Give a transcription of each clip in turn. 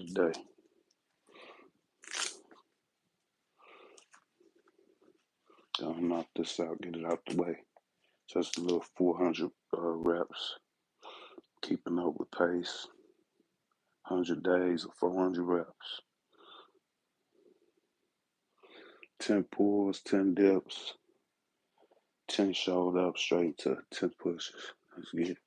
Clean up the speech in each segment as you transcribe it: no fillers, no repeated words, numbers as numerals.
today. Gonna knock this out, get it out the way. Just a little 400 reps, keeping up with pace. 100 days of 400 reps. 10 pulls, 10 dips, 10 shoulder up straight to 10 pushes. Let's get it.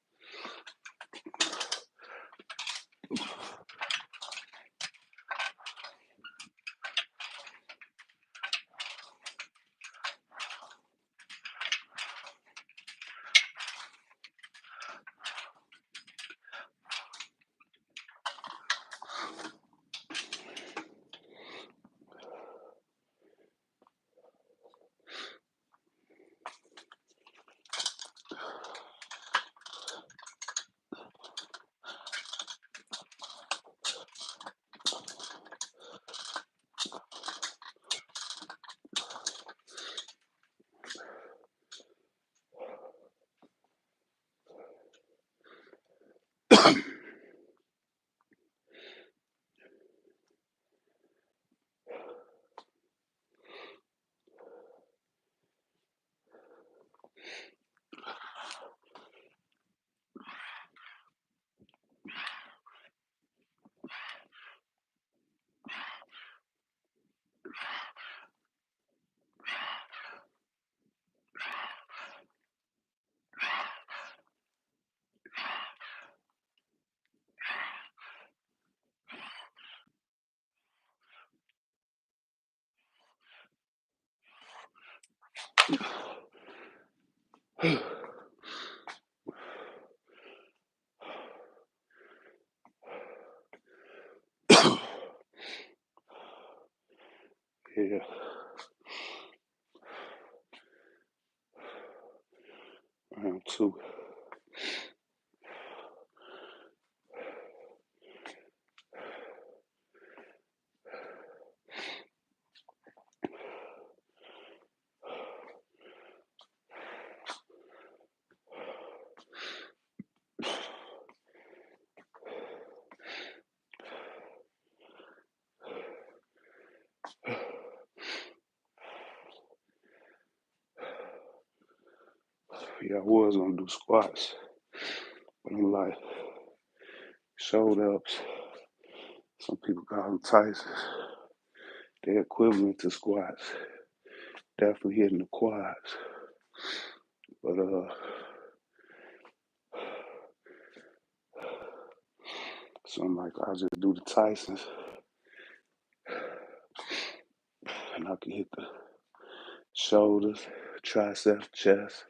Yeah. Round two. Yeah, I was gonna do squats, but I'm like, shoulder ups. Some people call them Tysons. They're equivalent to squats. Definitely hitting the quads. But so I'm like, I'll just do the Tysons, and I can hit the shoulders, triceps, chest,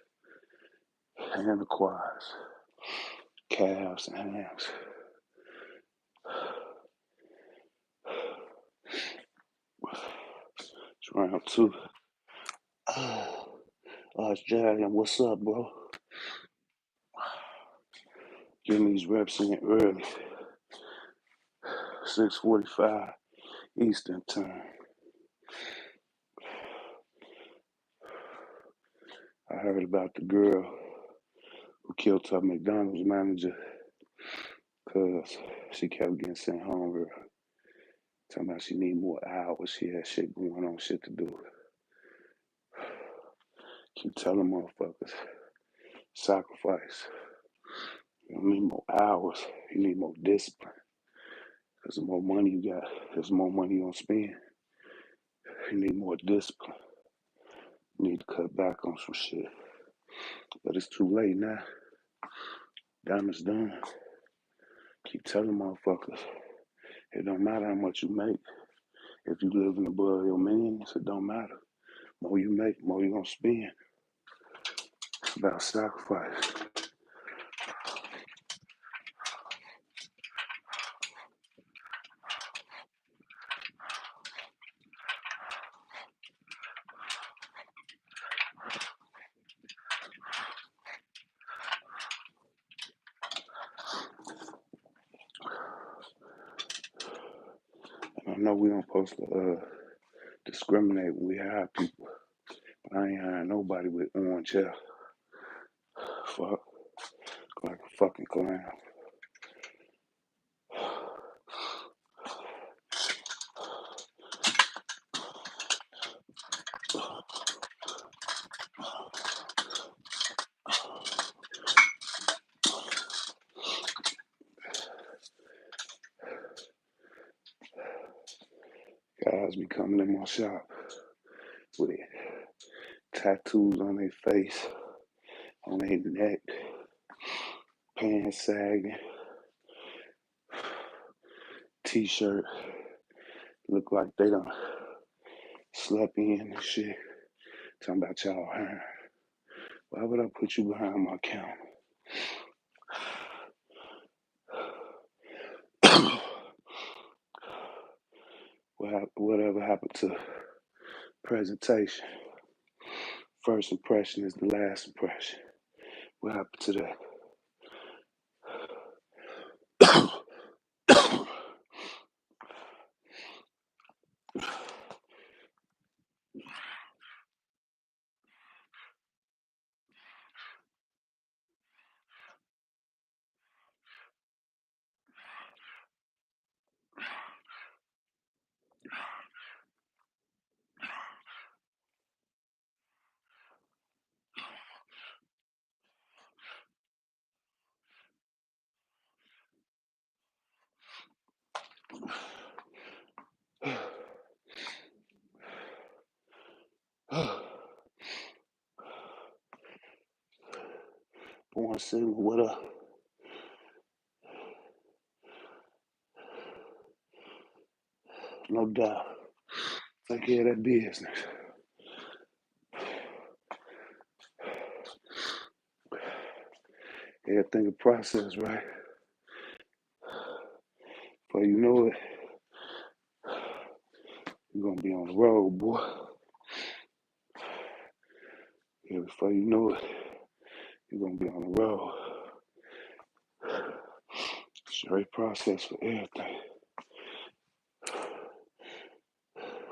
and the quads, calves, and hams. It's round two. It's Dragon. What's up, bro? Getting these reps in early. 6:45 Eastern time. I heard about the girl who killed her McDonald's manager because she kept getting sent home early. Talking about she need more hours. She had shit going on, shit to do. Keep telling motherfuckers, sacrifice. You don't need more hours. You need more discipline. Because the more money you got, there's more money you gonna spend. You need more discipline. You need to cut back on some shit. But it's too late now. Damage done. Keep telling motherfuckers, it don't matter how much you make. If you living above your means, it don't matter. More you make, more you gonna spend. It's about sacrifice. And I know we don't supposed to discriminate when we hire people. But I ain't hiring nobody with orange hair. Fuck. Like a fucking clown. Guys be coming in my shop with tattoos on their face, on their neck, pants sagging, t-shirt, look like they done slept in and shit. Talking about y'all hiring. Why would I put you behind my counter? Whatever happened to presentation? First impression is the last impression. What happened to that? Born single, what up? No doubt. Take care of that business. Everything a process, right? Before you know it, you're gonna be on the road, boy. Yeah, before you know it, you're gonna be on the road. Straight process for everything.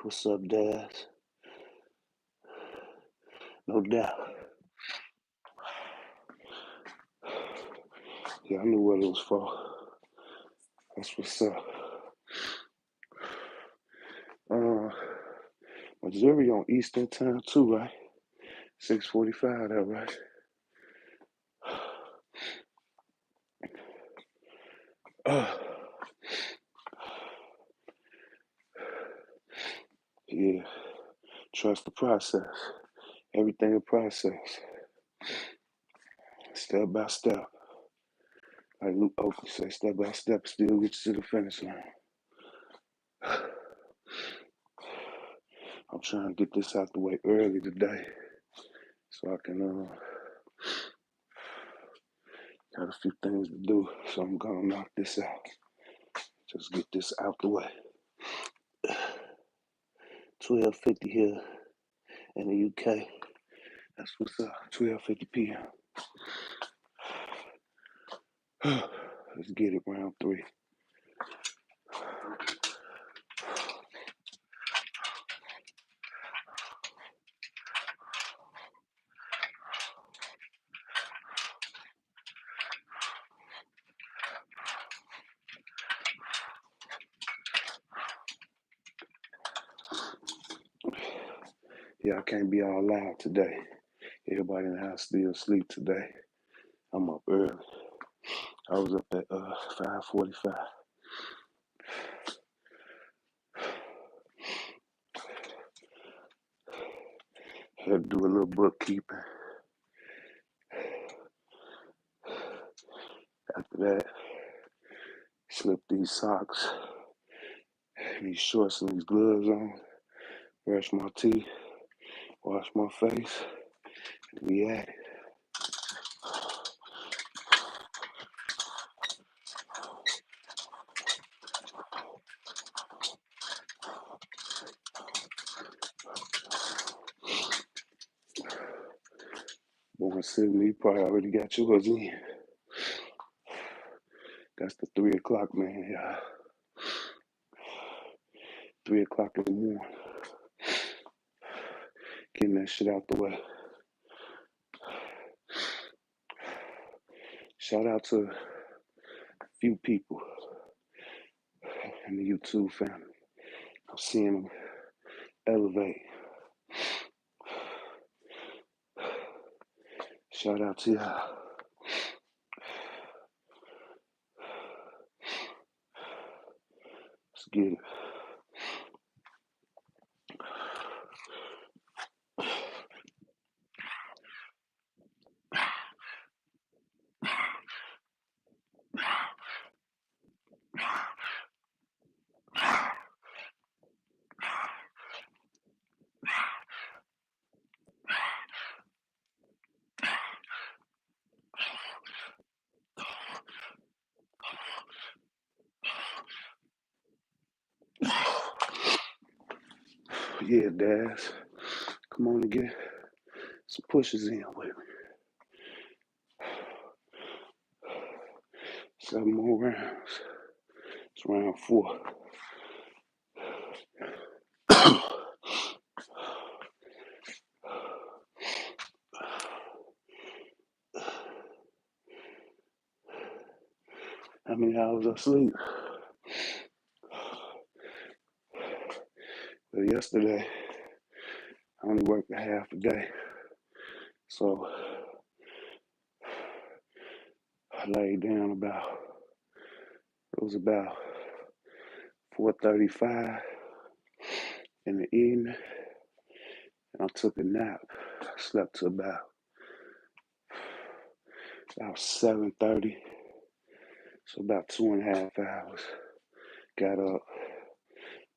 What's up, Daz? No doubt. Yeah, I knew what it was for. That's what's up. Missouri on Eastern time too, right? 6:45, that right? Yeah, trust the process. Everything a process. Step by step. Like Luke Oakley said, step by step still get you to the finish line. I'm trying to get this out the way early today so I can got a few things to do. So I'm gonna knock this out. Just get this out the way. 12:50 here in the UK. That's what's up. 12:50 p.m. Let's get it, round three. Yeah, I can't be all loud today. Everybody in the house still asleep today. I'm up early. I was up at 5:45. Had to do a little bookkeeping. After that, slip these socks, these shorts, and these gloves on. Brush my teeth, wash my face, and we at it. Born Sydney, you probably already got yours in. That's the 3 o'clock, man, y'all. 3 o'clock in the morning. Getting that shit out the way. Shout out to a few people in the YouTube family. I'm seeing them elevate. Shout out to y'all. Let's get it. Yeah, Daz. Come on and get some pushes in with me. 7 more rounds. It's round 4. How many hours of sleep? Well, yesterday, I only worked a half a day. So I laid down it was about 4:35 in the evening, and I took a nap. I slept to about 7:30, so about 2.5 hours. Got up,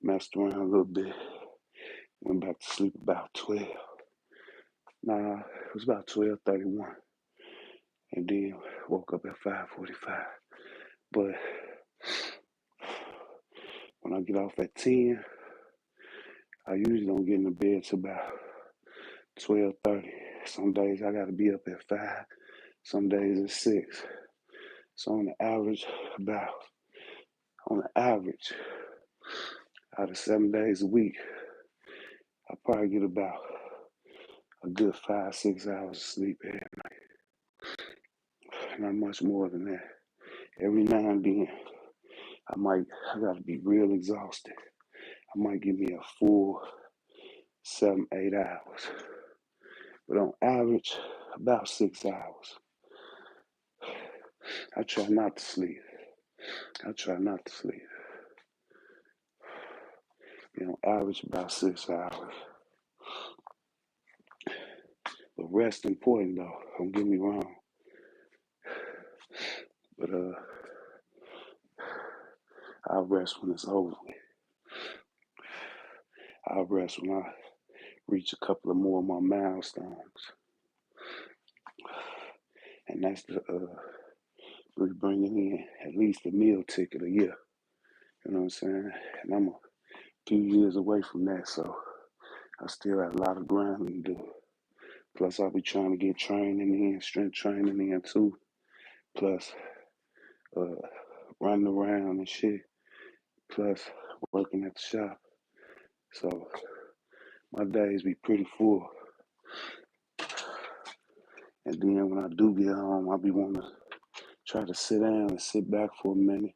messed around a little bit, went back to sleep about 12. Nah, it was about 12:31, and then woke up at 5:45. But when I get off at 10, I usually don't get in the bed till about 12:30. Some days I gotta be up at 5. Some days it's 6. So on the average, out of 7 days a week, I probably get about a good 5, 6 hours of sleep every night. Not much more than that. Every now and then, I gotta be real exhausted. I might give me a full 7, 8 hours. But on average, about 6 hours. I try not to sleep. On average about 6 hours. But rest important though. Don't get me wrong. But I'll rest when it's over with. I'll rest when I reach a couple of more of my milestones. And that's we're bringing in at least a meal ticket a year. You know what I'm saying? And I'm a few years away from that, so I still have a lot of grinding to do. Plus, I'll be trying to get training in, strength training in too. Plus, running around and shit. Plus, working at the shop. So, my days be pretty full. And then when I do get home, I'll be wanting to try to sit down and sit back for a minute,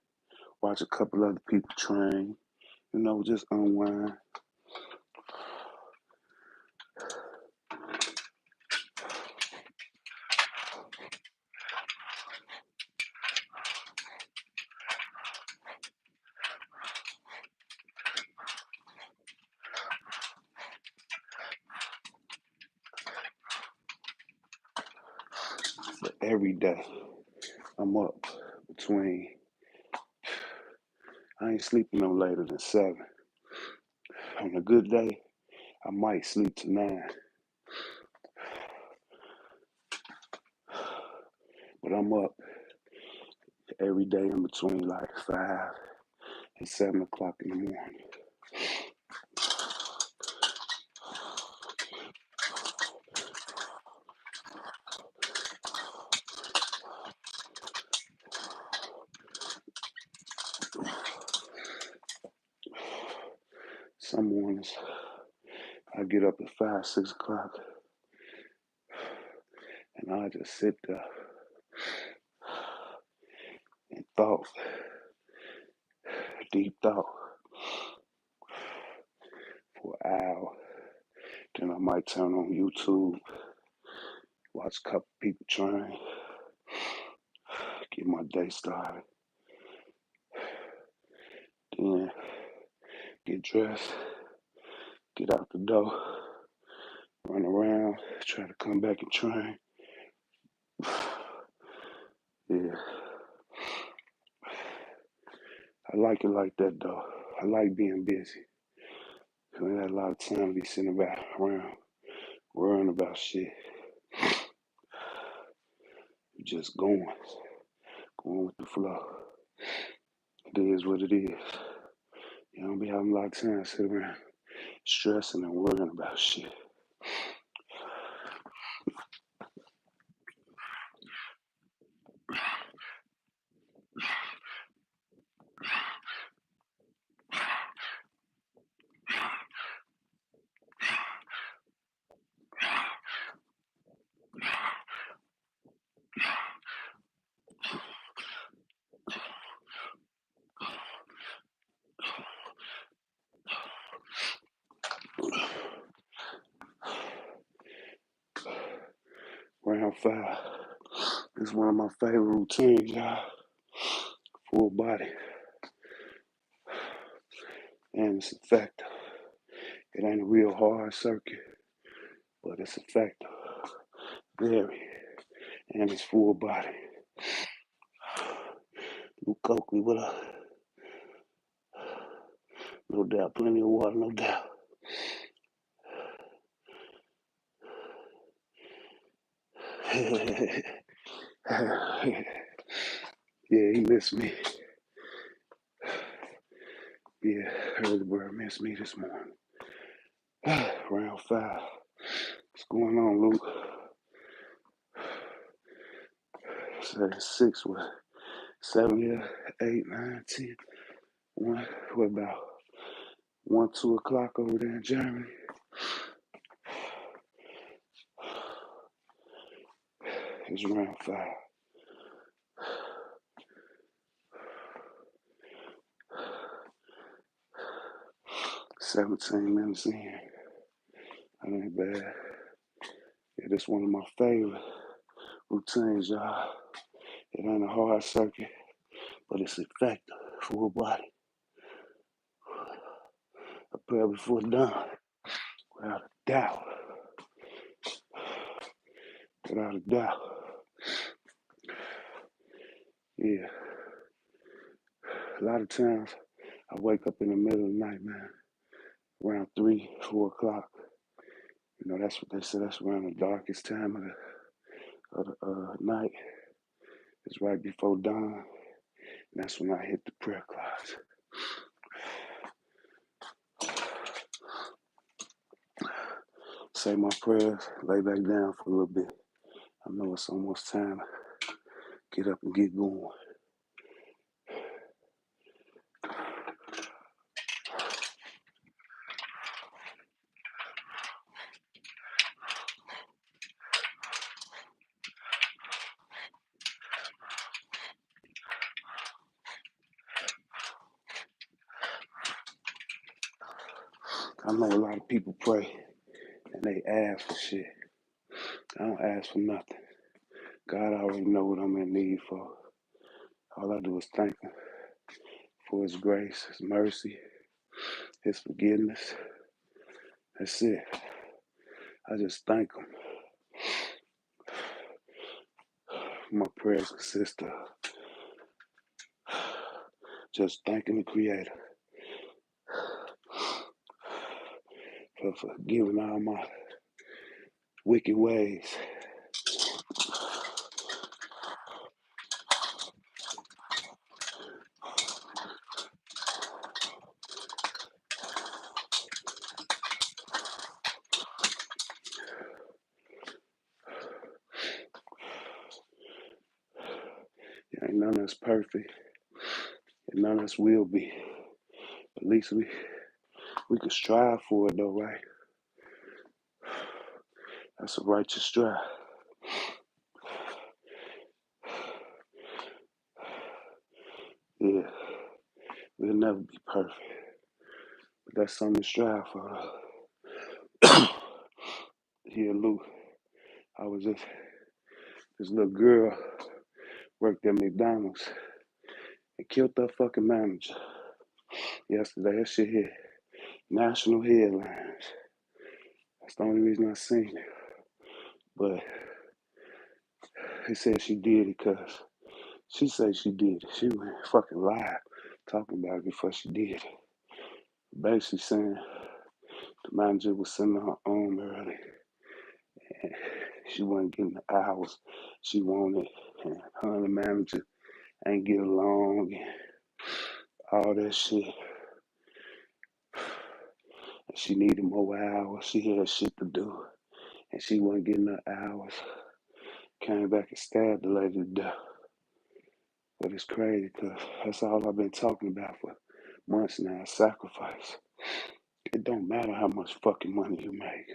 watch a couple other people train, just unwind. But every day, I'm up between, I ain't sleeping no later than 7. On a good day, I might sleep to 9. But I'm up every day in between like 5 and 7 o'clock in the morning. Some mornings, I get up at 5, 6 o'clock, and I just sit there and deep thought for an hour. Then I might turn on YouTube, watch a couple people train, get my day started. Then get dressed, get out the door, run around, try to come back and train. Yeah. I like it like that though. I like being busy. I got a lot of time to be sitting around worrying about shit. Just going with the flow. It is what it is. You don't be having a lot of time to sit around stressing and worrying about shit. Round 5 is one of my favorite routines, y'all. Full body. And it's effective. It ain't a real hard circuit, but it's effective. Very. And it's full body. Luke Oakley, what up? No doubt. Plenty of water, no doubt. Yeah, he missed me. Yeah, Early Bird missed me this morning. Round 5. What's going on, Luke? So 6, what? 7, yeah, 8, 9, 10. 1, what about 1, 2 o'clock over there in Germany? It's round 5. 17 minutes in. That ain't bad. Yeah, this one of my favorite routines, y'all. It ain't a hard circuit, but it's effective. Full body. A prayer before dawn. Without a doubt. Without a doubt. Yeah. A lot of times I wake up in the middle of the night, man. Around 3, 4 o'clock. You know, that's what they say. That's around the darkest time of the night. It's right before dawn. And that's when I hit the prayer closet. Say my prayers, lay back down for a little bit. I know it's almost time to get up and get going. I know a lot of people pray and they ask for shit. I don't ask for nothing. God already know what I'm in need for. All I do is thank him for his grace, his mercy, his forgiveness. That's it. I just thank him. My prayers consist of just thanking the Creator for forgiving all my wicked ways. Ain't none of us perfect, and none of us will be. At least we can strive for it, though, right? That's a righteous strive. Yeah, we'll never be perfect, but that's something to strive for. Here, Luke, I was just this little girl worked at McDonald's and killed that fucking manager yesterday. That shit hit national headlines. That's the only reason I seen it. But they said she did it because she said she did it. She went fucking live talking about it before she did it. Basically saying the manager was sending her home early and she wasn't getting the hours she wanted, and her and the manager ain't get along and all that shit. She needed more hours. She had shit to do, and she wasn't getting her hours. Came back and stabbed the lady to death. But it's crazy because that's all I've been talking about for months now. Sacrifice. It don't matter how much fucking money you make.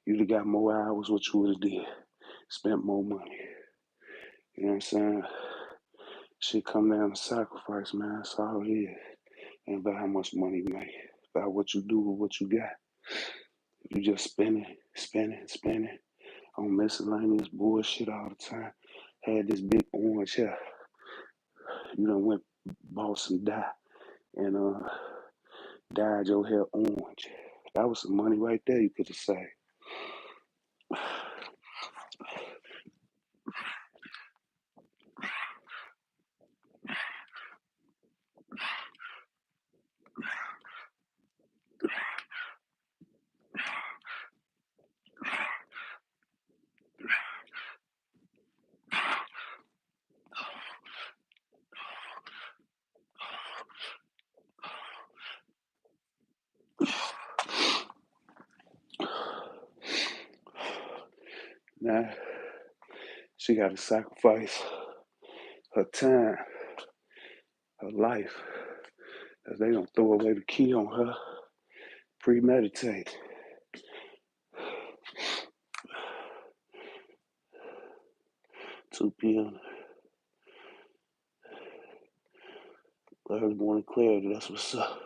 You'd have got more hours, what you would have did. Spent more money. You know what I'm saying? Shit come down to sacrifice, man. That's all it is. Ain't about how much money you make. It's about what you do with what you got. If you just spending on miscellaneous bullshit all the time, had this big orange hair, you done went bought some dye and dyed your hair orange. That was some money right there you could have saved. Now she got to sacrifice her time, her life, because they gonna throw away the key on her. Premeditate. 2 p.m. Early morning clarity. That's what's up.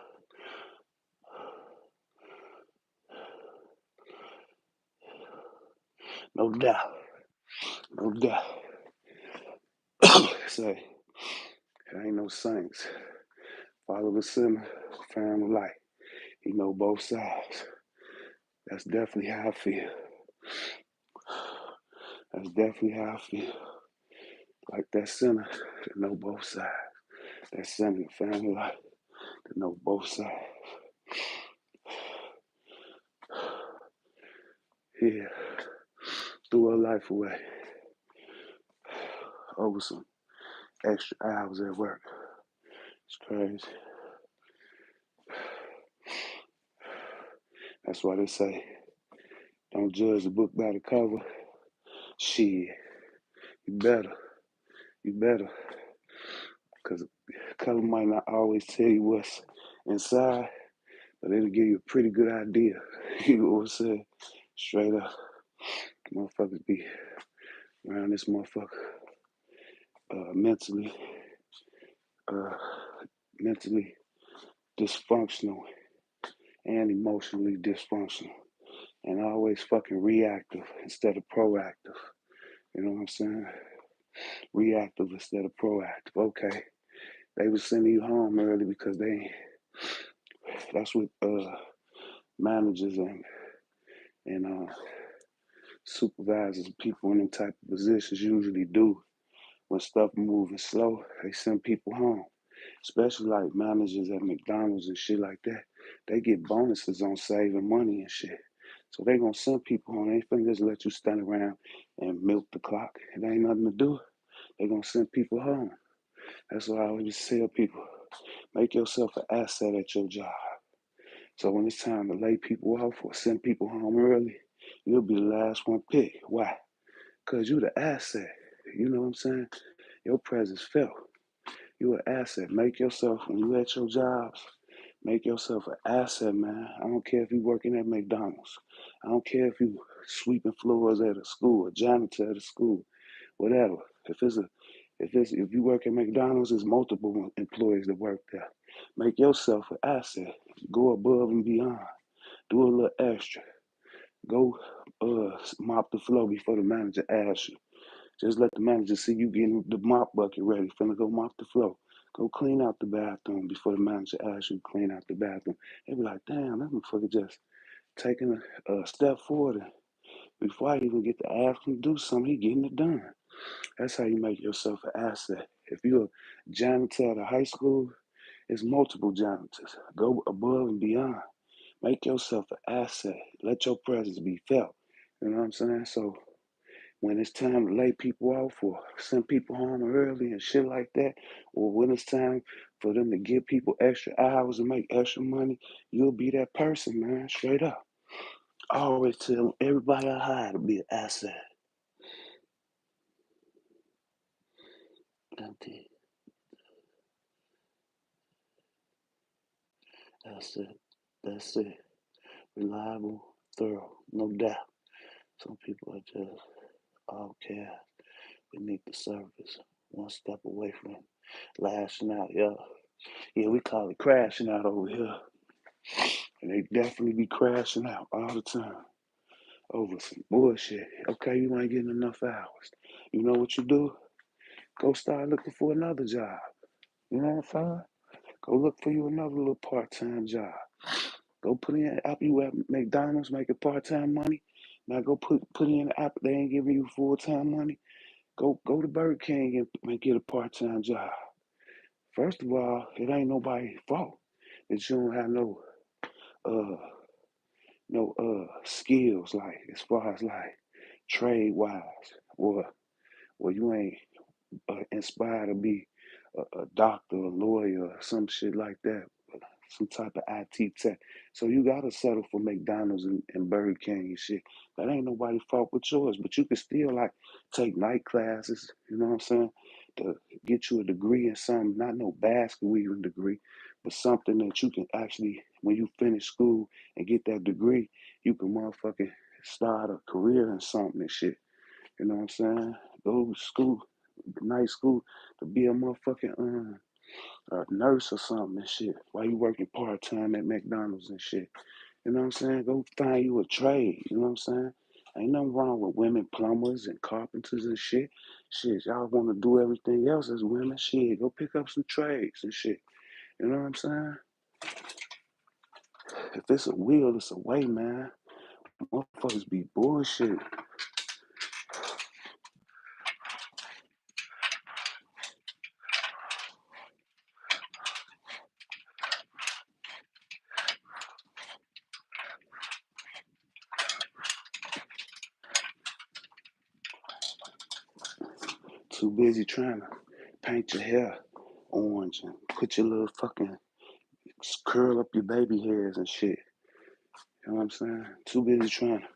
No doubt. No doubt. Say, it ain't no saints. Follow the sinner, find the light. He know both sides. That's definitely how I feel. That's definitely how I feel. Like that sinner that know both sides. That sinner that found the light that know both sides. Yeah. Threw her life away over some extra hours at work. It's crazy. That's why they say, don't judge the book by the cover. Shit, you better. You better. Because the cover might not always tell you what's inside, but it'll give you a pretty good idea. You know what I'm saying? Straight up. Motherfuckers be around this motherfucker mentally dysfunctional and emotionally dysfunctional and always fucking reactive instead of proactive. You know what I'm saying? Reactive instead of proactive. Okay. They was sending you home early because that's what managers and supervisors, people in them type of positions usually do when stuff moving slow. They send people home, especially like managers at McDonald's and shit like that. They get bonuses on saving money and shit. So they gonna send people home. They ain't finna just let you stand around and milk the clock. It ain't nothing to do. They gonna send people home. That's why I always tell people, make yourself an asset at your job. So when it's time to lay people off or send people home early, you'll be the last one picked. Why? Because you the asset. You know what I'm saying? Your presence felt. You an asset. Make yourself, when you at your jobs, make yourself an asset, man. I don't care if you working at McDonald's. I don't care if you sweeping floors at a school, a janitor at a school, whatever. If you work at McDonald's, there's multiple employees that work there. Make yourself an asset. Go above and beyond. Do a little extra. Go mop the floor before the manager asks you. Just let the manager see you getting the mop bucket ready. Finna go mop the floor. Go clean out the bathroom before the manager asks you to clean out the bathroom. They be like, damn, that motherfucker just taking a step forward. And before I even get to ask him to do something, he getting it done. That's how you make yourself an asset. If you're a janitor at a high school, it's multiple janitors. Go above and beyond. Make yourself an asset. Let your presence be felt. You know what I'm saying? So when it's time to lay people off or send people home early and shit like that, or when it's time For them to give people extra hours and make extra money, you'll be that person, man, straight up. I always tell everybody I hire to be an asset. That's it. That's it. Reliable, thorough, no doubt. Some people are just outcast beneath the surface, one step away from lashing out. Yeah, we call it crashing out over here. And they definitely be crashing out all the time over some bullshit. Okay, you ain't getting enough hours. You know what you do? Go start looking for another job. You know what I'm saying? Go look for you another little part-time job. Go put in after you at McDonald's making part-time money. Now go put in the app. They ain't giving you full-time money. Go to Burger King and get a part-time job. First of all, it ain't nobody's fault that you don't have uh skills like as far as like trade wise or you ain't inspired to be a doctor, a lawyer, or some shit like that, some type of IT tech. So you gotta settle for McDonald's and Burger King and shit. That ain't nobody's fault but yours. But you can still like take night classes, you know what I'm saying? To get you a degree in something, not no basket weaving degree, but something that you can actually, when you finish school and get that degree, you can motherfucking start a career in something and shit. You know what I'm saying? Go to school, night school, to be a motherfucking a nurse or something and shit while you working part time at McDonald's and shit. You know what I'm saying? Go find you a trade. You know what I'm saying? Ain't nothing wrong with women plumbers and carpenters and shit. Shit, y'all want to do everything else as women. Shit, go pick up some trades and shit. You know what I'm saying? If it's a will, it's a way, man. Motherfuckers be bullshit. Too busy trying to paint your hair orange and put your little fucking curl up your baby hairs and shit. You know what I'm saying? Too busy trying to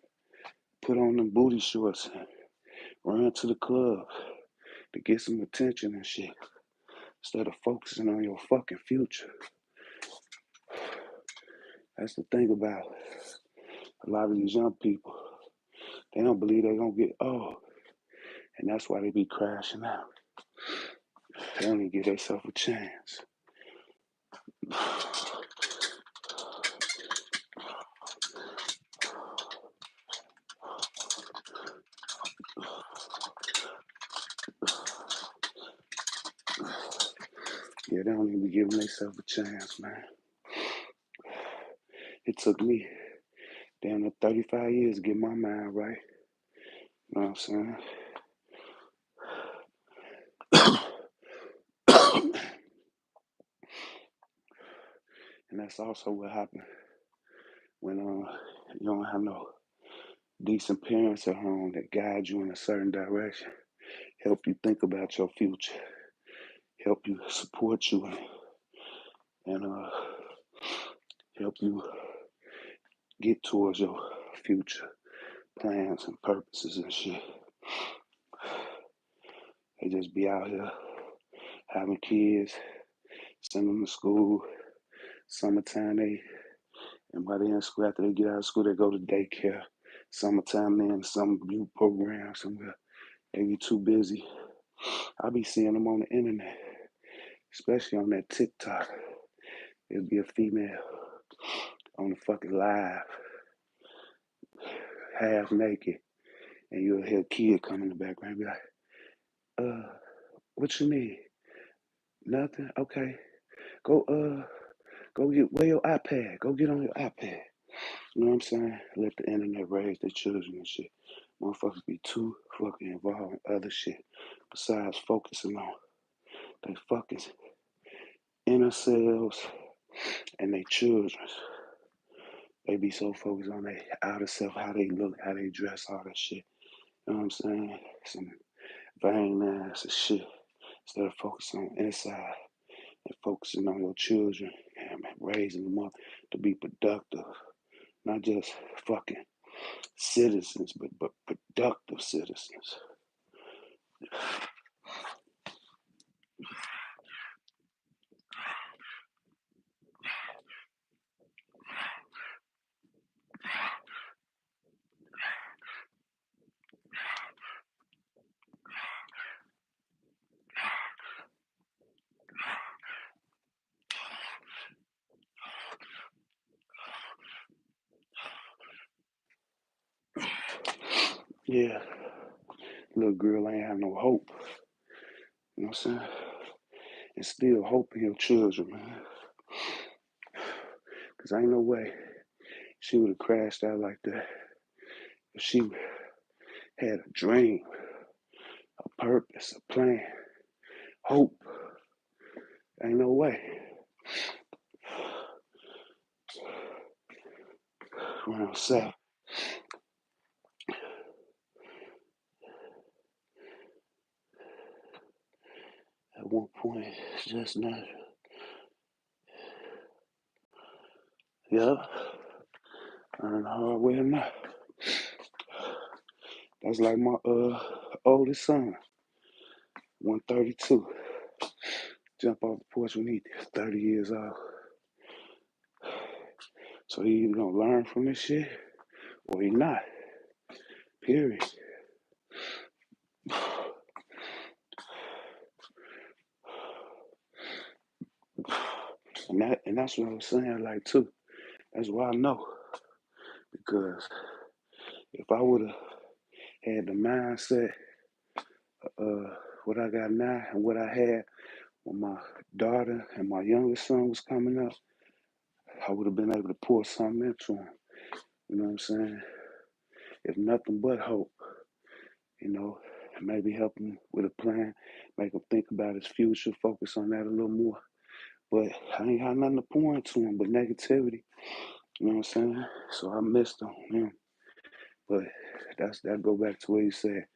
put on them booty shorts and run to the club to get some attention and shit instead of focusing on your fucking future. That's the thing about a lot of these young people. They don't believe they're gonna get old, and that's why they be crashing out. They don't even give themselves a chance. Yeah, they don't even be giving themselves a chance, man. It took me damn near 35 years to get my mind right. You know what I'm saying? And that's also what happened when you don't have no decent parents at home that guide you in a certain direction, help you think about your future, help you support you, and help you get towards your future plans and purposes and shit. They just be out here having kids, send them to school. Summertime, and by the end of school, after they get out of school, they go to daycare. Summertime, then some youth program somewhere. They be too busy. I be seeing them on the internet, especially on that TikTok. It'll be a female on the fucking live, half naked, and you'll hear a kid come in the background and be like, what you need? Nothing? Okay. Go go get where your iPad. Go get on your iPad. You know what I'm saying? Let the internet raise their children and shit. Motherfuckers be too fucking involved in other shit besides focusing on they fucking inner selves and their children. They be so focused on their outer self, how they look, how they dress, all that shit. You know what I'm saying? Some vain ass shit instead of focusing on inside. and focusing on your children and raising them up to be productive, not just fucking citizens, but productive citizens. Yeah, little girl ain't have no hope. You know what I'm saying? Instill hope in your children, man. Cause ain't no way she would have crashed out like that if she had a dream, a purpose, a plan, hope. Ain't no way. Around seven. At one point, it's just not. Yeah, learn the hard way or not. That's like my oldest son, 132. Jump off the porch when he 30 years old. So he either gonna learn from this shit or he not. Period. And that's what I was saying, like too. That's why I know. Because if I would have had the mindset what I got now and what I had when my daughter and my youngest son was coming up, I would have been able to pour something into him. You know what I'm saying? If nothing but hope, you know, maybe help him with a plan, make him think about his future, focus on that a little more. But I ain't had nothing to pour into him but negativity. You know what I'm saying? So I missed him. But that go back to what you said.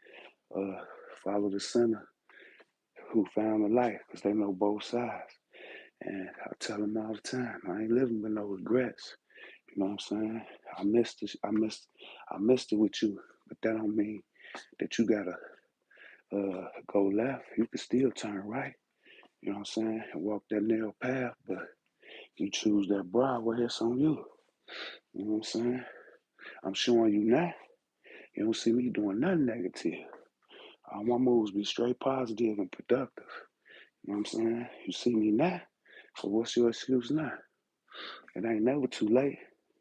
Uh, follow the sinner who found the light, because they know both sides. And I tell them all the time, I ain't living with no regrets. You know what I'm saying? I missed it. I missed it with you, but that don't mean that you gotta go left. You can still turn right. You know what I'm saying? And walk that narrow path, but you choose that broad way, it's on you. You know what I'm saying? I'm showing you now. You don't see me doing nothing negative. All my moves be straight positive and productive. You know what I'm saying? You see me now. So what's your excuse now? It ain't never too late.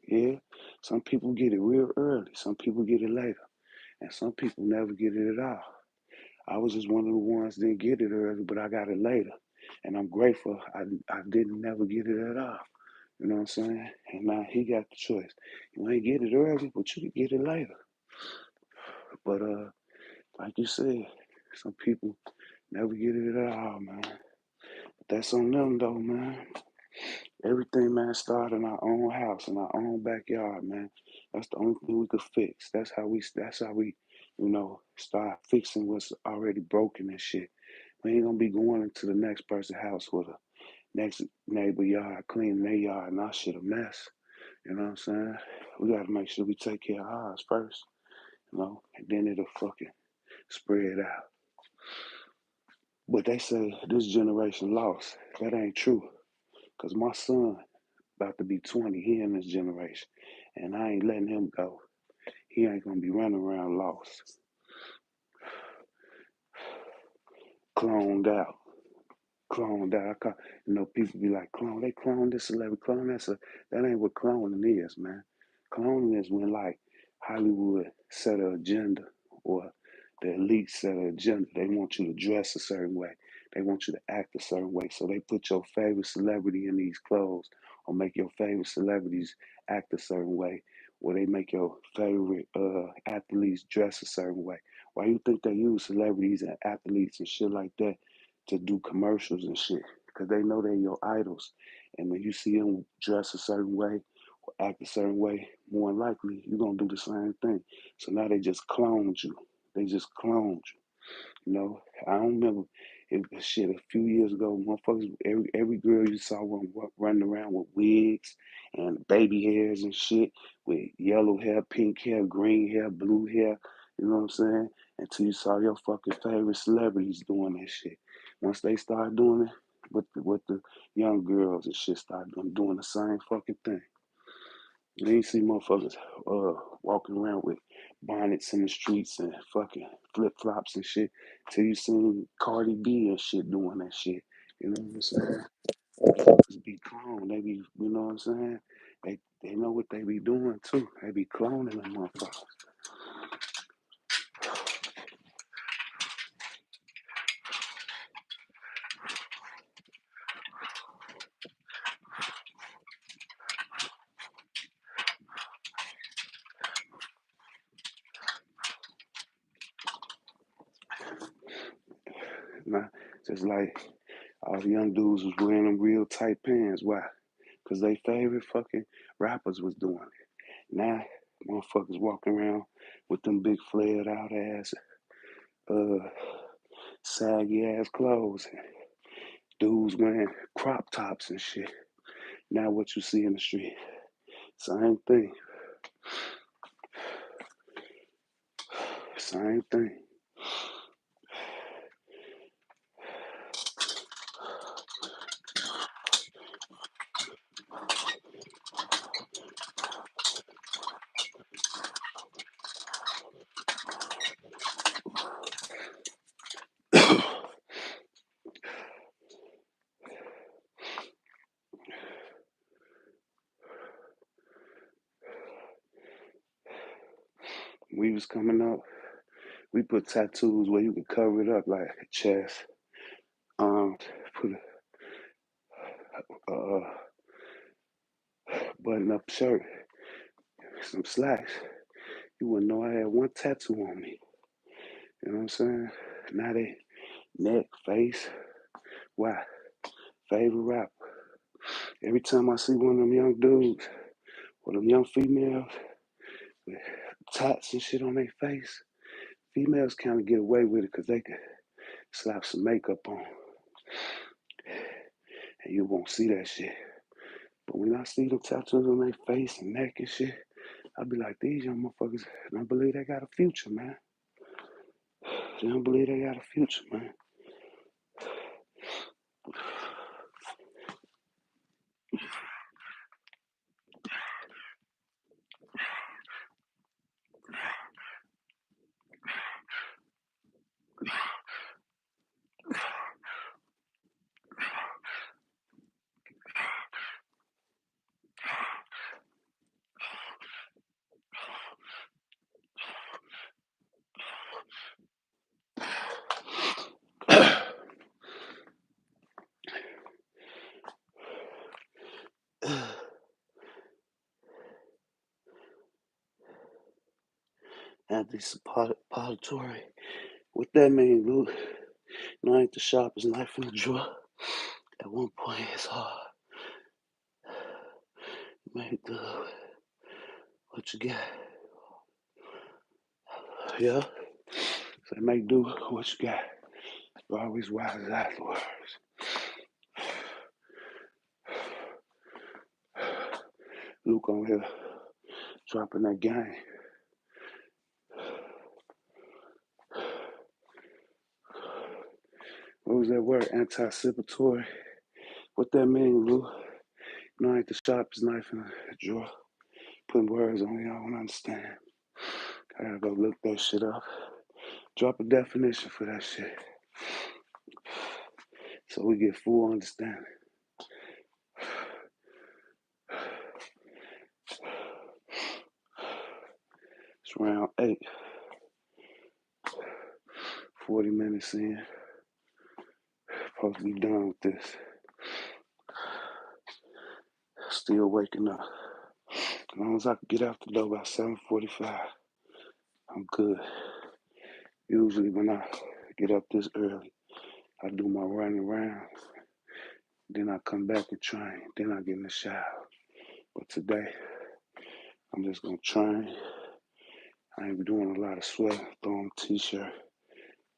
Yeah. Some people get it real early. Some people get it later. And some people never get it at all. I was just one of the ones that didn't get it early, but I got it later. And I'm grateful I didn't never get it at all. You know what I'm saying? And now he got the choice. You ain't get it early, but you can get it later. But like you said, some people never get it at all, man. But that's on them though, man. Everything, man, started in our own house, in our own backyard, man. That's the only thing we could fix. That's how we, start fixing what's already broken and shit. We ain't gonna be going into the next person's house with a next neighbor yard, cleaning their yard, and our shit a mess. You know what I'm saying? We gotta make sure we take care of ours first, and then it'll fucking spread out. But they say this generation lost. That ain't true. Cause my son about to be 20, he in this generation. And I ain't letting him go. He ain't gonna be running around lost, cloned out. Cloned out. People be like, clone, they clone this celebrity, clone that. So that ain't what cloning is, man. Cloning is when like Hollywood set an agenda or the elite set an agenda. They want you to dress a certain way. They want you to act a certain way. So they put your favorite celebrity in these clothes or make your favorite celebrities act a certain way. Or they make your favorite athletes dress a certain way. Why you think they use celebrities and athletes and shit like that to do commercials and shit? Because they know they're your idols. And when you see them dress a certain way or act a certain way, more than likely you're gonna do the same thing. So now they just cloned you. They just cloned you. I don't remember Shit, a few years ago, motherfuckers, every girl you saw running around with wigs and baby hairs and shit, with yellow hair, pink hair, green hair, blue hair. You know what I'm saying? Until you saw your fucking favorite celebrities doing that shit. Once they start doing it with the young girls and shit, start doing the same fucking thing. You ain't see motherfuckers walking around with bonnets in the streets and fucking flip flops and shit till you seen Cardi B and shit doing that shit. You know what I'm saying? Motherfuckers be cloned. They be, you know what I'm saying? They know what they be doing too. They be cloning them motherfuckers. Nah, just like all the young dudes was wearing them real tight pants. Why? Because they favorite fucking rappers was doing it. Now, motherfuckers walking around with them big flared out ass, uh, saggy ass clothes. Dudes wearing crop tops and shit. Now what you see in the street, same thing. Same thing. We was coming up, we put tattoos where you could cover it up like chest, arms, put a button up shirt, some slacks. You wouldn't know I had one tattoo on me. You know what I'm saying? Now they neck, face. Why? Favorite rapper. Every time I see one of them young dudes or them young females with tats and shit on their face, females kind of get away with it because they can slap some makeup on and you won't see that shit. But when I see them tattoos on their face and neck and shit, I be like, these young motherfuckers don't believe they got a future, man. They don't believe they got a future, man. Anti-suppository. What that mean, Luke? No, ain't the sharpest knife in the drawer. At one point, it's hard. Make do what you got. Yeah? So make do what you got. You're always wise afterwards. Luke on here dropping that game. What was that word? Anticipatory. What that mean, Luke? No, ain't the sharpest knife in the drawer. Putting words on it, I don't understand. I gotta go look that shit up. Drop a definition for that shit. So we get full understanding. It's round 8. 40 minutes in. Supposed to be done with this. Still waking up. As long as I can get out the door by 7:45, I'm good. Usually when I get up this early, I do my running around. Then I come back and train. Then I get in the shower. But today, I'm just gonna train. I ain't doing a lot of sweating, throwing t-shirt,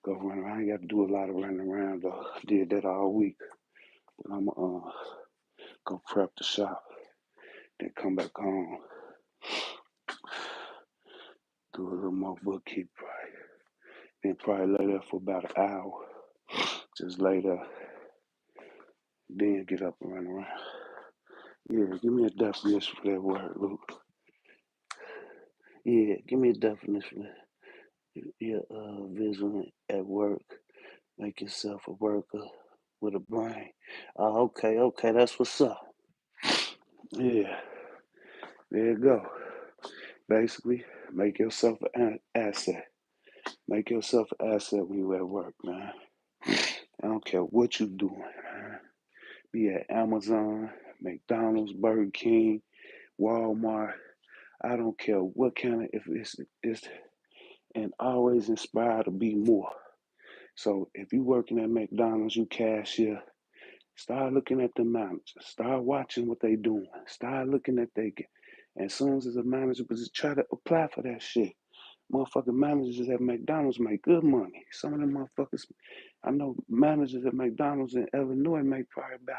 Go run around. I ain't got to do a lot of running around though. Did that all week. But I'm go prep the shop. Then come back home. Do a little more bookkeeping. Then probably lay there for about an hour. Just lay there. Then get up and run around. Yeah, give me a definition for that word, Luke. Yeah, give me a definition. Your vision at work. Make yourself a worker with a brain. Okay, that's what's up. Yeah, there you go. Basically, make yourself an asset. Make yourself an asset when you at work, man. I don't care what you doing, man. Be at Amazon, McDonald's, Burger King, Walmart. I don't care what kind of, if it's and always inspired to be more. So if you working at McDonald's, you cashier, start looking at the managers. Start watching what they doing. Start looking at they get. And as soon as a manager, just try to apply for that shit. Motherfucking managers at McDonald's make good money. Some of them motherfuckers, I know managers at McDonald's in Illinois make probably about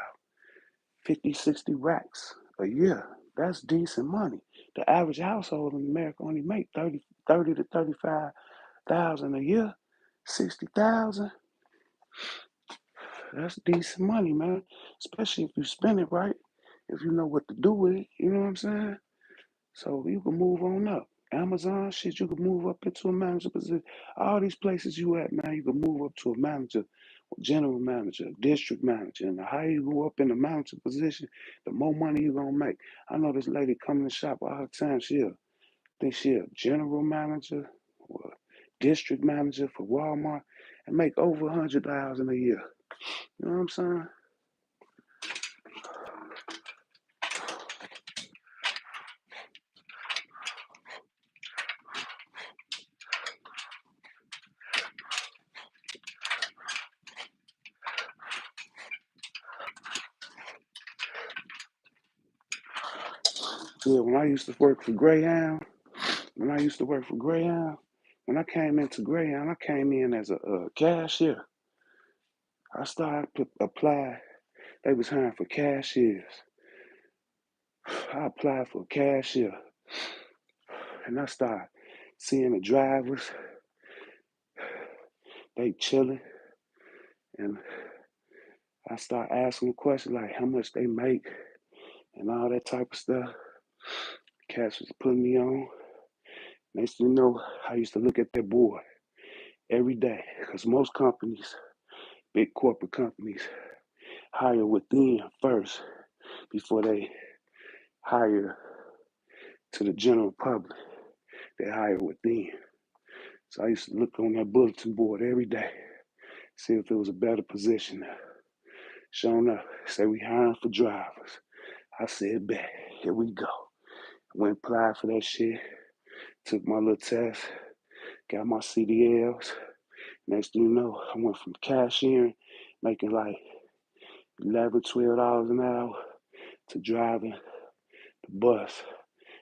50, 60 racks a year. That's decent money. The average household in America only make 30 to 35,000 a year. 60,000. That's decent money, man. Especially if you spend it right. If you know what to do with it, you know what I'm saying? So you can move on up. Amazon, shit, you can move up into a manager position. All these places you at, man, you can move up to a manager, general manager, district manager. And the higher you go up in the manager position, the more money you're gonna make. I know this lady come in the shop all the time. Think she a general manager or district manager for Walmart and make over 100,000 a year. You know what I'm saying? Yeah, when I used to work for Greyhound, when I used to work for Greyhound, when I came into Greyhound, I came in as a cashier. I started to apply. They was hiring for cashiers. I applied for a cashier, and I started seeing the drivers. They chilling, and I started asking questions like how much they make and all that type of stuff. Cats was putting me on. Next thing you know, I used to look at that board every day because most companies, big corporate companies, hire within first before they hire to the general public. They hire within. So I used to look on that bulletin board every day, see if there was a better position there. Sure enough, say we hiring for drivers. I said, bet, here we go. Went applied for that shit, took my little test, got my CDLs. Next thing you know, I went from cashiering, making like $11, $12 an hour, to driving the bus,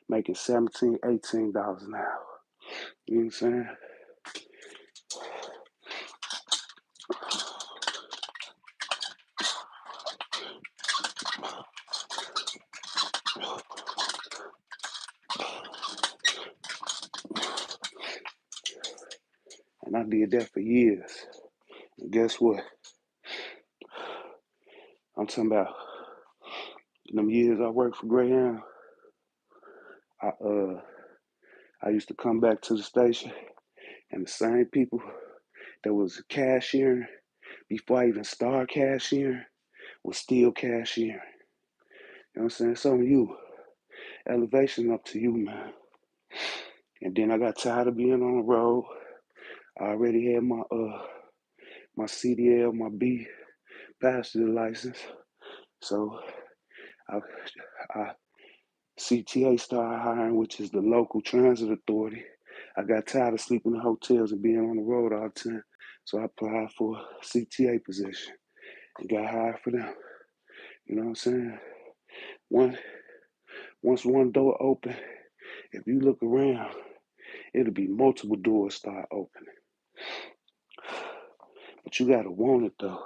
making $17, $18 an hour. You know what I'm saying? And I did that for years. And guess what? I'm talking about them years I worked for Greyhound. I I used to come back to the station, and the same people that was cashiering before I even started cashiering was still cashiering. You know what I'm saying? So you, elevation up to you, man. And then I got tired of being on the road. I already had my CDL, my B passenger license. So I, I CTA started hiring, which is the local transit authority. I got tired of sleeping in hotels and being on the road all the time. So I applied for a CTA position and got hired for them. You know what I'm saying? One, once one door open, if you look around, it'll be multiple doors start opening. But you gotta want it though.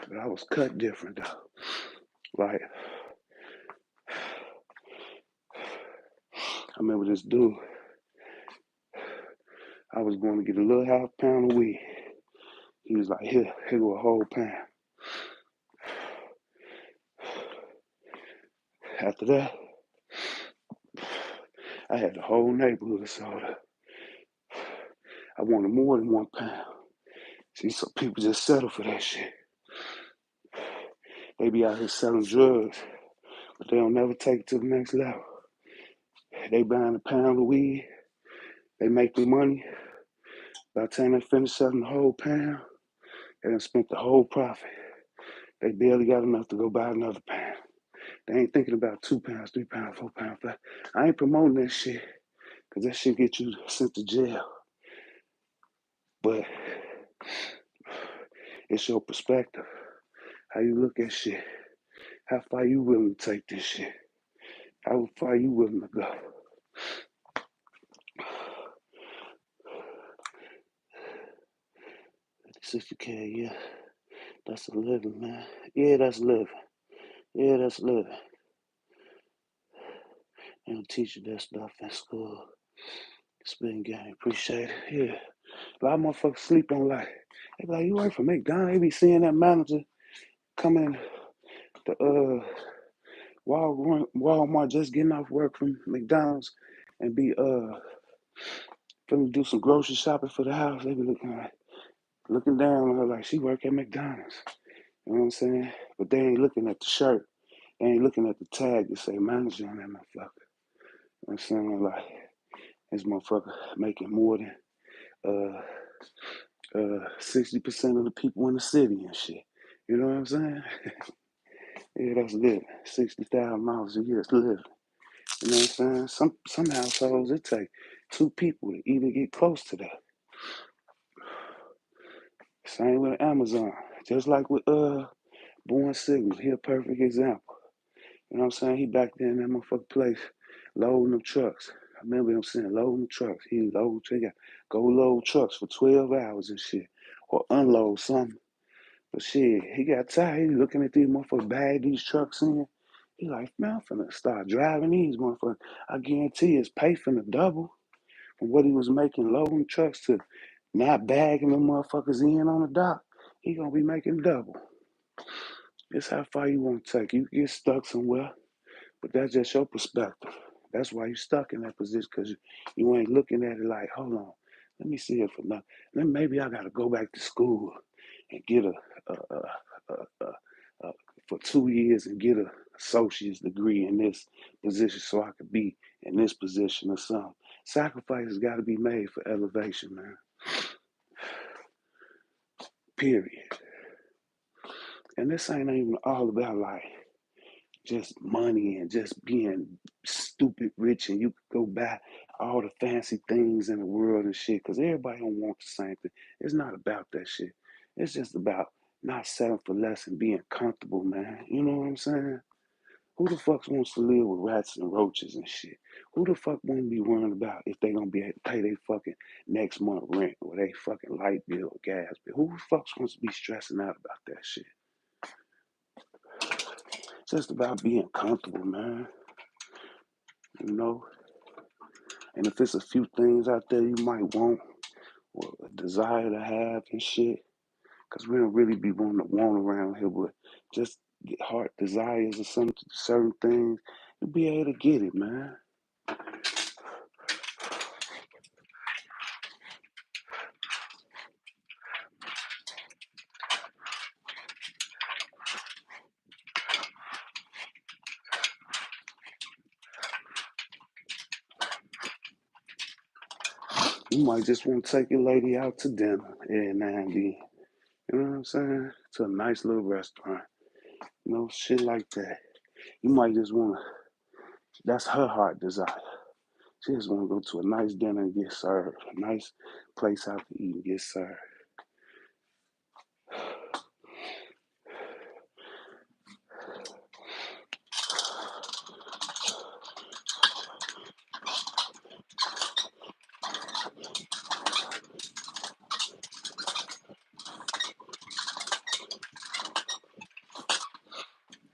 But I was cut different though. Like, I remember this dude, I was going to get a little half pound of weed. He was like, here go a whole pound. After that, I had the whole neighborhood sold up. I wanted more than 1 pound. See, some people just settle for that shit. They be out here selling drugs, but they don't never take it to the next level. They buying a pound of weed, they make their money. By the time they finish selling the whole pound, they done spent the whole profit. They barely got enough to go buy another pound. They ain't thinking about 2 pounds, 3 pounds, 4 pounds, 5. I ain't promoting that shit, because that shit get you sent to jail. But it's your perspective, how you look at shit, how far you willing to take this shit, how far you willing to go. $60K, yeah, that's a living, man. Yeah, that's living. Yeah, that's living. They don't teach you that stuff in school. Spin game, appreciate it. Yeah, a lot of motherfuckers sleep on like, they be like, you work for McDonald's. They be seeing that manager come in the Walmart just getting off work from McDonald's and be finna do some grocery shopping for the house. They be looking down on her like she work at McDonald's. You know what I'm saying? But they ain't looking at the shirt. They ain't looking at the tag that say manager on that motherfucker. You know what I'm saying? Like, this motherfucker making more than 60% of the people in the city and shit. You know what I'm saying? Yeah, that's living. $60,000 a year is living. You know what I'm saying? Some households it take 2 people to even get close to that. Same with Amazon. Just like with Born Signal, he a perfect example. You know what I'm saying? He back there in that motherfucking place loading them trucks. I remember him saying loading the trucks. He load go load trucks for 12 hours and shit. Or unload something. But shit, he got tired. He looking at these motherfuckers bag these trucks in. He like, man, I'm finna start driving these motherfuckers. I guarantee his pay finna double from what he was making loading trucks to not bagging them motherfuckers in on the dock. He gonna be making double. It's how far you want to take. You get stuck somewhere, but that's just your perspective. That's why you stuck in that position, because you ain't looking at it like, hold on, let me see if enough. Then maybe I gotta go back to school and get a for 2 years and get a associate's degree in this position so I could be in this position or something. Sacrifices got to be made for elevation, man. Period. And this ain't even all about like just money and just being stupid rich and you could go buy all the fancy things in the world and shit, because everybody don't want the same thing. It's not about that shit. It's just about not settling for less and being comfortable, man. You know what I'm saying? Who the fuck wants to live with rats and roaches and shit? Who the fuck won't be worrying about if they gonna be able to pay their fucking next month rent or they fucking light bill or gas bill? Who the fuck wants to be stressing out about that shit? It's just about being comfortable, man. You know? And if it's a few things out there you might want or a desire to have and shit, because we don't really be wanting to want around here, but just get heart desires or some certain things, you'll be able to get it, man. You might just want to take your lady out to dinner every now and then. You You know what I'm saying? To a nice little restaurant. You know, shit like that. You might just wanna that's her heart desire. She just wanna go to a nice dinner and get served. A nice place out to eat and get served.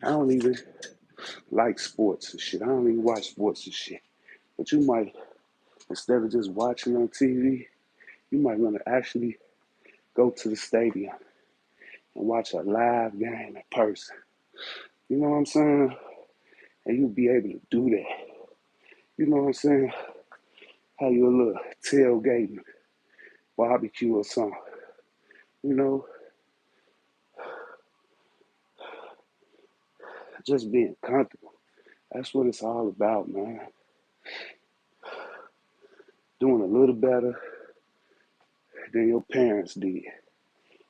I don't even like sports and shit. I don't even watch sports and shit. But you might, instead of just watching on TV, you might want to actually go to the stadium and watch a live game in person. You know what I'm saying? And you'll be able to do that. You know what I'm saying? Have you a little tailgating, barbecue or something. You know, just being comfortable. That's what it's all about, man. Doing a little better than your parents did.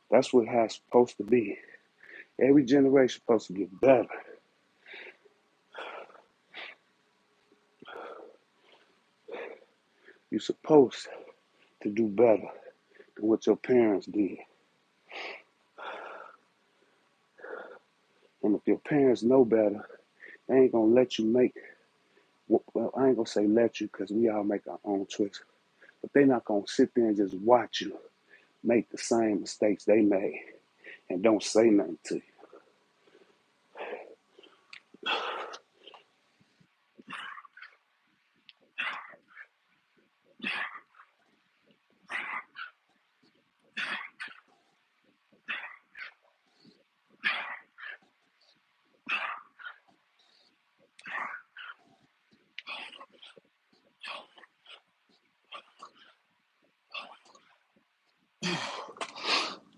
That's what it's supposed to be. Every generation supposed to get better. You're supposed to do better than what your parents did. And if your parents know better, they ain't gonna let you make. Well, I ain't gonna say let you, because we all make our own choices. But they not gonna sit there and just watch you make the same mistakes they made and don't say nothing to you.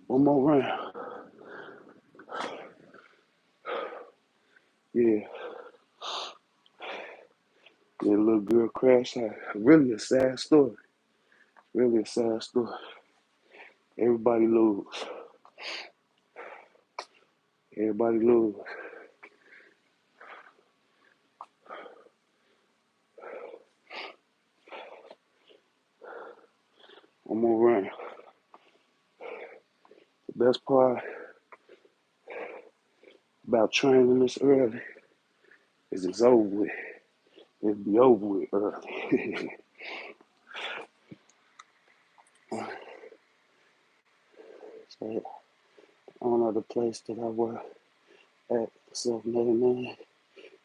One more round. Yeah, the little girl crashed out. Really a sad story. Really a sad story. Everybody lose. Everybody lose. One more round. The best part about training this early is it's over with. It'll be over with early. So, one other place that I work at, self-made man,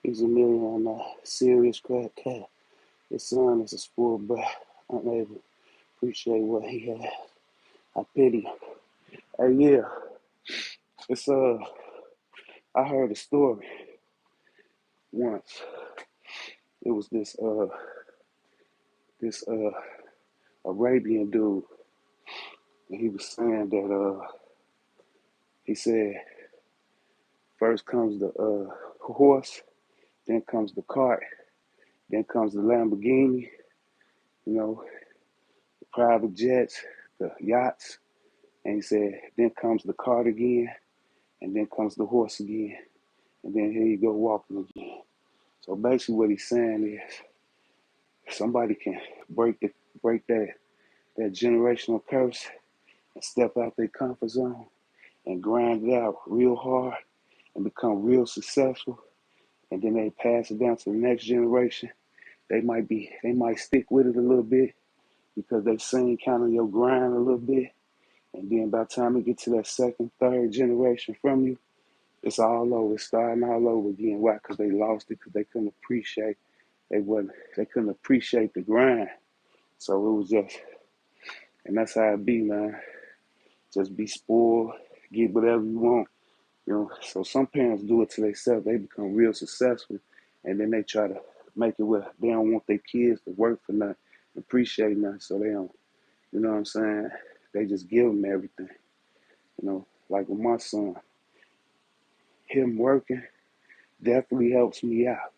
he's a millionaire, serious crack cat. His son is a spoiled brat, unable to appreciate what he has. I pity him. Hey, yeah, it's I heard a story once. It was this Arabian dude, and he was saying that he said first comes the horse, then comes the cart, then comes the Lamborghini, you know, the private jets, the yachts, and he said then comes the cart again, and then comes the horse again, and then here you go walking again. So basically, what he's saying is somebody can break that generational curse and step out their comfort zone and grind it out real hard and become real successful, and then they pass it down to the next generation. They might stick with it a little bit because they've seen kind of your grind a little bit, and then by the time it get to that second, third generation from you, it's all over. It's starting all over again. Why? Because they lost it because they couldn't appreciate the grind. So it was just, and that's how it be, man. Just be spoiled, get whatever you want. You know, so some parents do it to themselves. They become real successful, and then they try to make it where they don't want their kids to work for nothing, appreciate nothing. So they don't, you know what I'm saying? They just give them everything. You know, like with my son, him working definitely helps me out.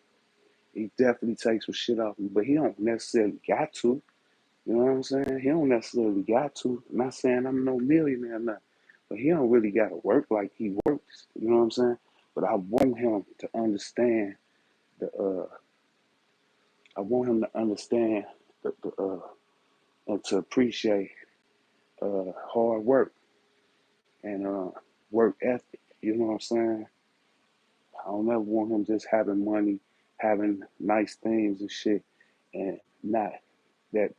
He definitely takes some shit off me, but he don't necessarily got to. You know what I'm saying? He don't necessarily got to. I'm not saying I'm no millionaire or nothing, but he don't really gotta work like he works. You know what I'm saying? But I want him to understand the I want him to understand the and to appreciate hard work and work ethic. You know what I'm saying? I don't ever want him just having money, having nice things and shit, and not that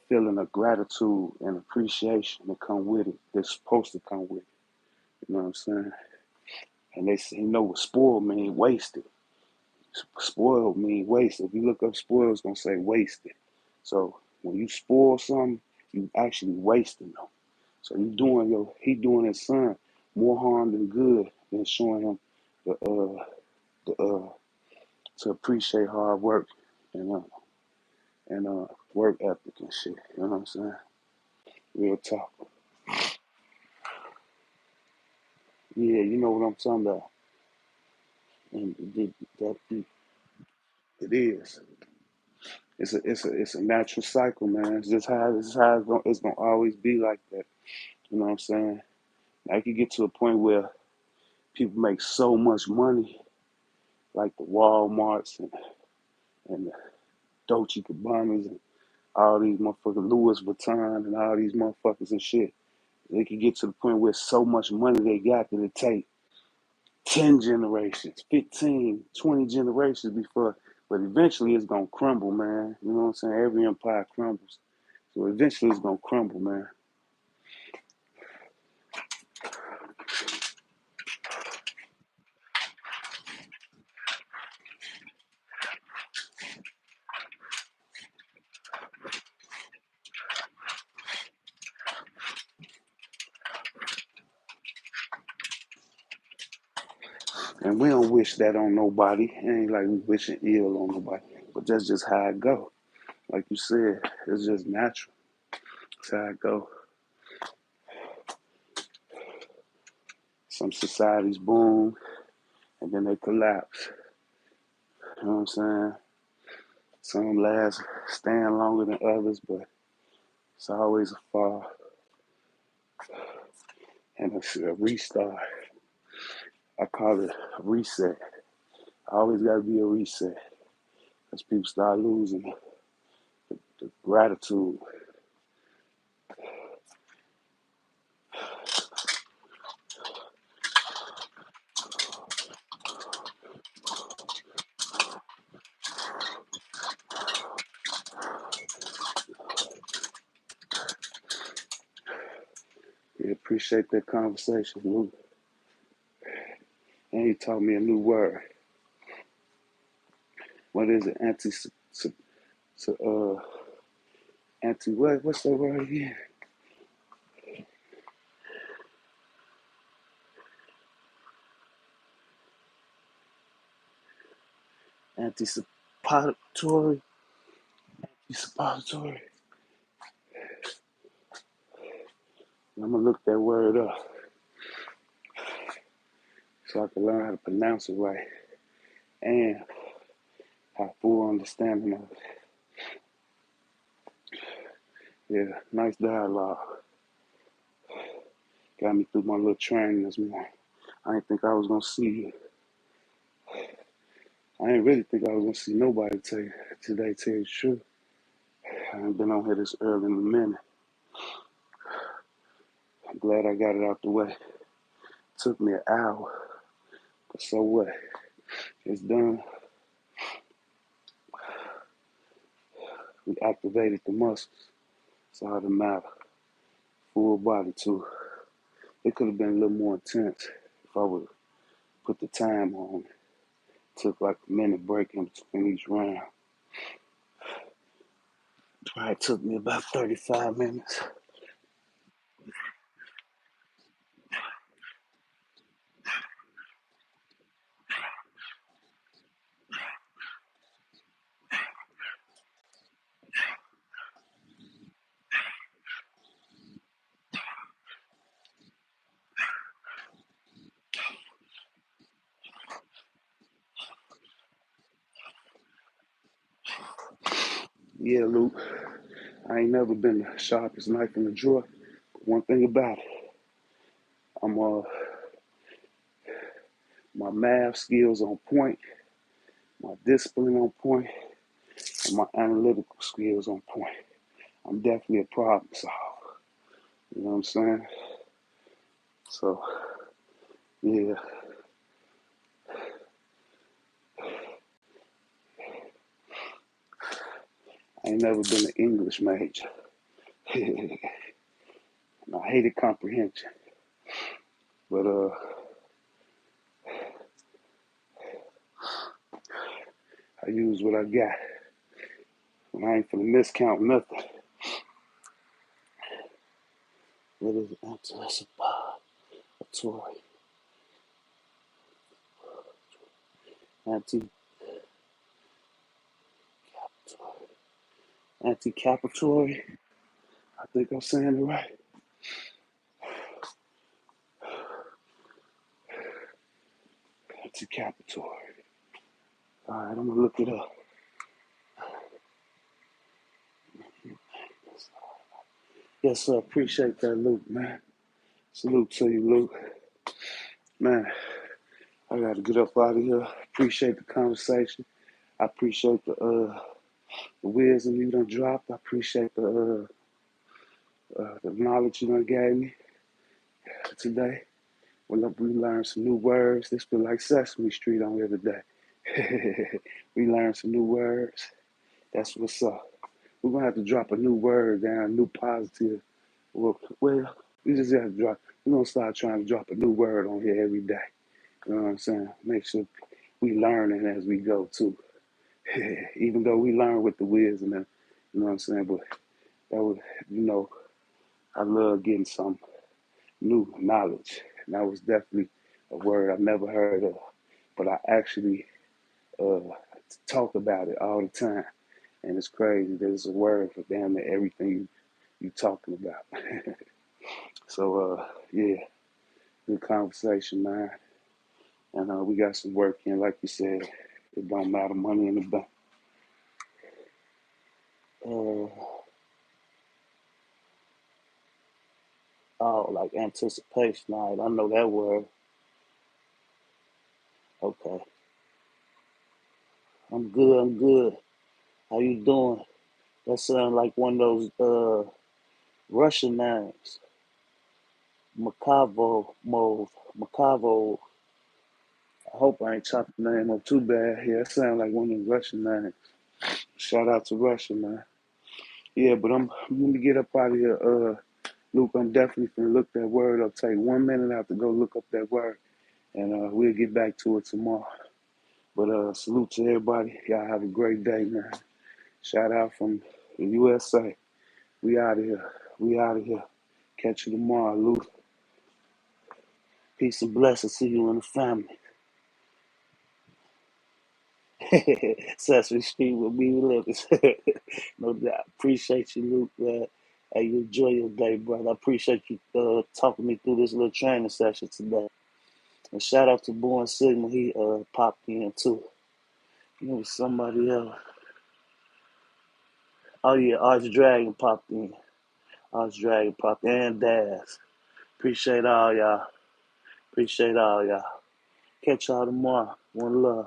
feeling of gratitude and appreciation that come with it. That's supposed to come with it. You know what I'm saying? And they say, you know what spoiled mean? Wasted. Spoiled mean wasted. If you look up spoiled, it's gonna say wasted. So when you spoil something, you actually wasting them. So he doing his son more harm than good than showing him the the to appreciate hard work and work ethic and shit. You know what I'm saying? Real talk. Yeah, you know what I'm talking about. And it is. It's a natural cycle, man. It's gonna always be like that. You know what I'm saying? Like you get to a point where people make so much money, like the Walmarts and the Dolce Gabbana's and all these motherfuckers, Louis Vuitton and all these motherfuckers and shit. They can get to the point where so much money they got that it take 10 generations, 15, 20 generations before, but eventually it's gonna crumble, man. You know what I'm saying? Every empire crumbles. So eventually it's gonna crumble, man. And we don't wish that on nobody. It ain't like we wishing ill on nobody. But that's just how it go. Like you said, it's just natural. That's how it go. Some societies boom and then they collapse. You know what I'm saying? Some last stand longer than others, but it's always a fall and a restart. I call it a reset. Always got to be a reset because people start losing the gratitude. We appreciate that conversation, Luke. And he taught me a new word. What is it? Anti what? What's that word again? Anticipatory. Anticipatory. I'm gonna look that word up so I can learn how to pronounce it right and have full understanding of it. Yeah, nice dialogue. Got me through my little training this morning. I didn't think I was gonna see you. I didn't really think I was gonna see nobody today, tell you the truth. I ain't been on here this early in a minute. I'm glad I got it out the way. Took me an hour, but so what? It's done. We activated the muscles. That's all that matters. Full body too. It could have been a little more intense if I would put the time on. Took like a minute break in between each round. Probably took me about 35 minutes. Yeah, Luke. I ain't never been the sharpest knife in the drawer. one thing about it, I'm my math skills on point, my discipline on point, and my analytical skills on point. I'm definitely a problem solver. You know what I'm saying? So yeah, I ain't never been an English major. And I hated comprehension. But I use what I got. And I ain't finna miscount nothing. What is it? Anticipatory. Anti Anticipatory. I think I'm saying it right. Anticipatory. Alright, I'm gonna look it up. Yes, sir. Appreciate that, Luke, man. Salute to you, Luke. Man, I gotta get up out of here. Appreciate the conversation. I appreciate the wisdom you done dropped. I appreciate the knowledge you done gave me today. We learned some new words. This feel like Sesame Street on here today. We learned some new words. That's what's up. We're gonna have to drop a new word down, a new positive. Well, we just have to drop. We're gonna start trying to drop a new word on here every day. You know what I'm saying? Make sure we learning as we go too. Even though we learn with the wisdom, and you know what I'm saying. But that was, you know, I love getting some new knowledge. And that was definitely a word I never heard of, but I actually uh, talk about it all the time. And it's crazy. There's a word for damn near everything you talking about. So yeah, good conversation, man. And we got some work in, like you said. It don't matter, money in the bank. Uh, oh, like anticipation. All right, I know that word. Okay, I'm good. I'm good. How you doing? That sounds like one of those Russian names. Makavo Move. Makavo. I hope I ain't chopping the name up too bad. Yeah, that sounds like one of the Russian names. Shout out to Russia, man. Yeah, but I'm gonna get up out of here. Luke, I'm definitely gonna look that word up. Take 1 minute out to go look up that word, and we'll get back to it tomorrow. But salute to everybody. Y'all have a great day, man. Shout out from the USA. We out of here. We out of here. Catch you tomorrow, Luke. Peace and blessings to you and the family. Sesame Street with me living. No doubt. Appreciate you, Luke, man. Hey, you enjoy your day, brother. I appreciate you talking me through this little training session today. And shout out to Born Signal. He popped in too. You know, somebody else. Oh yeah, Arch Dragon popped in. Arch Dragon popped in. And Daz. Appreciate all y'all. Appreciate all y'all. Catch y'all tomorrow. One love.